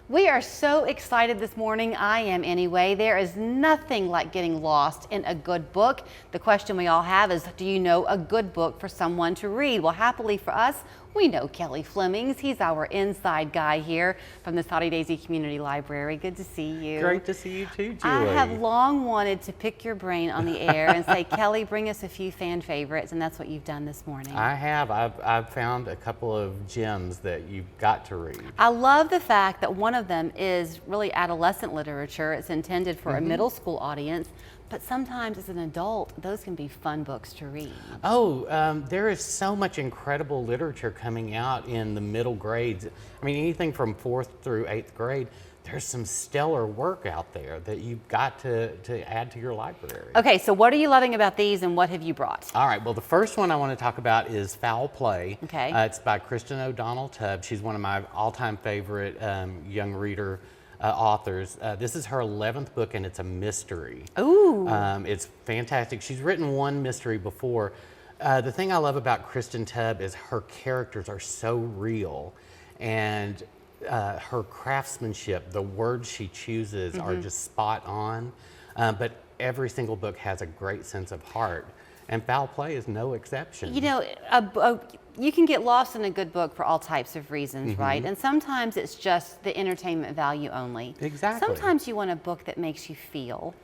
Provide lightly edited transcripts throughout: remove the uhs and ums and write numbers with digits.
We are so excited this morning. I am anyway. There is nothing like getting lost in a good book. The question we all have is, do you know a good book for someone to read? Well, happily for us, we know Kelly Flemings. He's our inside guy here from the Soddy Daisy Community Library. Good to see you. Great to see you too, Julie. I have long wanted to pick your brain on the air and say, Kelly, bring us a few fan favorites, and that's what you've done this morning. I have. I've found a couple of gems that you've got to read. I love the fact that one of them is really adolescent literature. It's intended for a middle school audience, but sometimes as an adult, those can be fun books to read. Oh, there is so much incredible literature coming out in the middle grades. I mean, anything from 4th through 8th grade. There's some stellar work out there that you've got to add to your library. Okay, so what are you loving about these and what have you brought? All right, well, the first one I want to talk about is Foul Play. Okay. It's by Kristen O'Donnell Tubb. She's one of my all-time favorite young reader authors. This is her 11th book and it's a mystery. Ooh. It's fantastic. She's written one mystery before. The thing I love about Kristen Tubb is her characters are so real, and her craftsmanship, the words she chooses are just spot on, but every single book has a great sense of heart, and Foul Play is no exception. You know, you can get lost in a good book for all types of reasons, right? And sometimes it's just the entertainment value only. Exactly. Sometimes you want a book that makes you feel.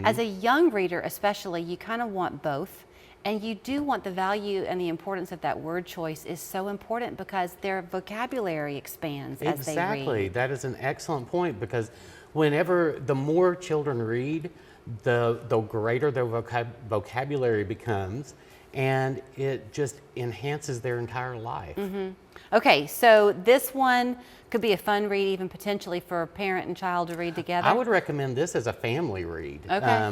As a young reader especially, you kind of want both. And you do want the value and the importance of that word choice is so important because their vocabulary expands as they read. Exactly. That is an excellent point, because whenever the more children read, the greater their vocabulary becomes, and it just enhances their entire life. Okay, so this one could be a fun read, even potentially for a parent and child to read together. I would recommend this as a family read,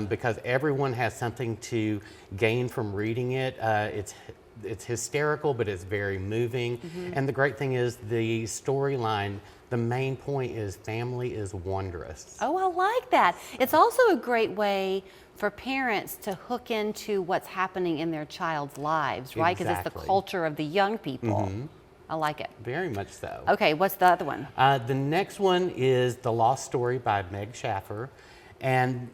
because everyone has something to gain from reading it. It's hysterical, but it's very moving. And the great thing is the storyline, the main point is family is wondrous. Oh, I like that. It's also a great way for parents to hook into what's happening in their child's lives, right? Because it's the Exactly. culture of the young people. I like it. Very much so. Okay, what's the other one? The next one is The Lost Story by Meg Schaffer. And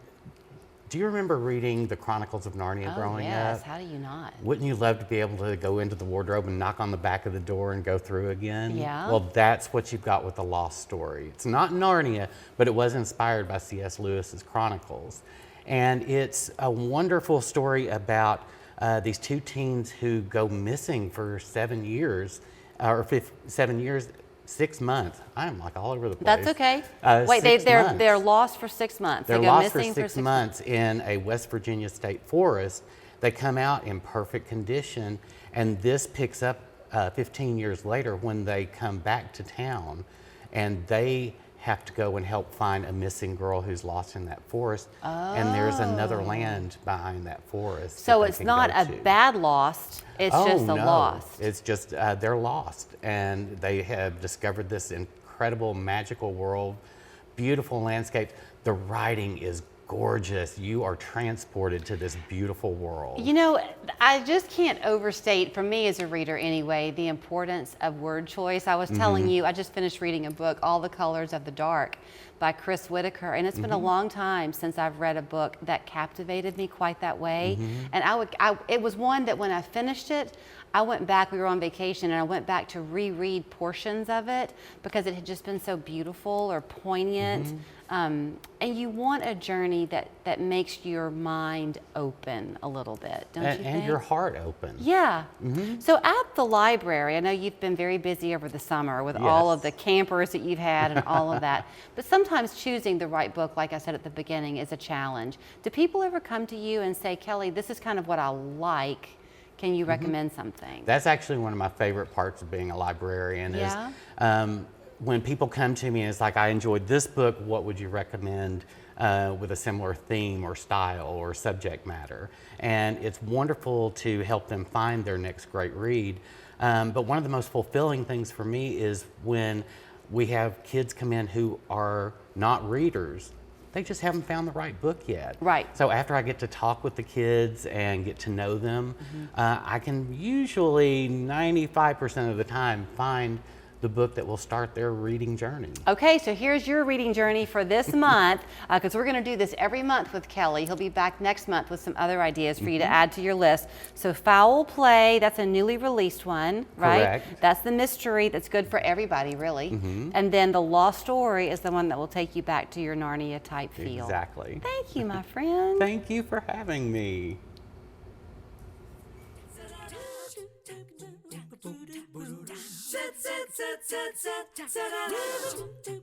do you remember reading The Chronicles of Narnia growing yes, up? how do you not? Wouldn't you love to be able to go into the wardrobe and knock on the back of the door and go through again? Yeah. Well, that's what you've got with The Lost Story. It's not Narnia, but it was inspired by C.S. Lewis's Chronicles. And it's a wonderful story about these two teens who go missing for 7 years, or 7 years, 6 months. I'm like all over the place. That's okay. Wait, 6 months. they're lost for 6 months. They're they go lost for missing 6 months in a West Virginia state forest. They come out in perfect condition, and this picks up 15 years later when they come back to town, and they have to go and help find a missing girl who's lost in that forest. And there's another land behind that forest. So that they it's can not go a to. bad lost, it's just a no. lost. It's just they're lost, and they have discovered this incredible magical world, beautiful landscapes. The writing is gorgeous. You are transported to this beautiful world. You know, I just can't overstate, for me as a reader anyway, the importance of word choice. I was telling you, I just finished reading a book, All the Colors of the Dark by Chris Whitaker, and it's been a long time since I've read a book that captivated me quite that way. And it was one that when I finished it, I went back, we were on vacation, and I went back to reread portions of it because it had just been so beautiful or poignant. And you want a journey that makes your mind open a little bit, don't you think? And your heart open. Yeah. So at the library, I know you've been very busy over the summer with all of the campers that you've had and all of that, but sometimes choosing the right book, like I said at the beginning, is a challenge. Do people ever come to you and say, Kelly, this is kind of what I like, can you recommend something? That's actually one of my favorite parts of being a librarian is when people come to me and it's like, I enjoyed this book, what would you recommend with a similar theme or style or subject matter? And it's wonderful to help them find their next great read. But one of the most fulfilling things for me is when we have kids come in who are not readers. They just haven't found the right book yet. Right. So after I get to talk with the kids and get to know them, I can usually 95% of the time find the book that will start their reading journey. Okay, so here's your reading journey for this month, because we're going to do this every month with Kelly. He'll be back next month with some other ideas for you to add to your list. So Foul Play, that's a newly released one, right? Correct. That's the mystery that's good for everybody, really. And then The Lost Story is the one that will take you back to your Narnia type feel. Exactly. Thank you, my friend. Thank you for having me. Set, set, set, set, set, set, set,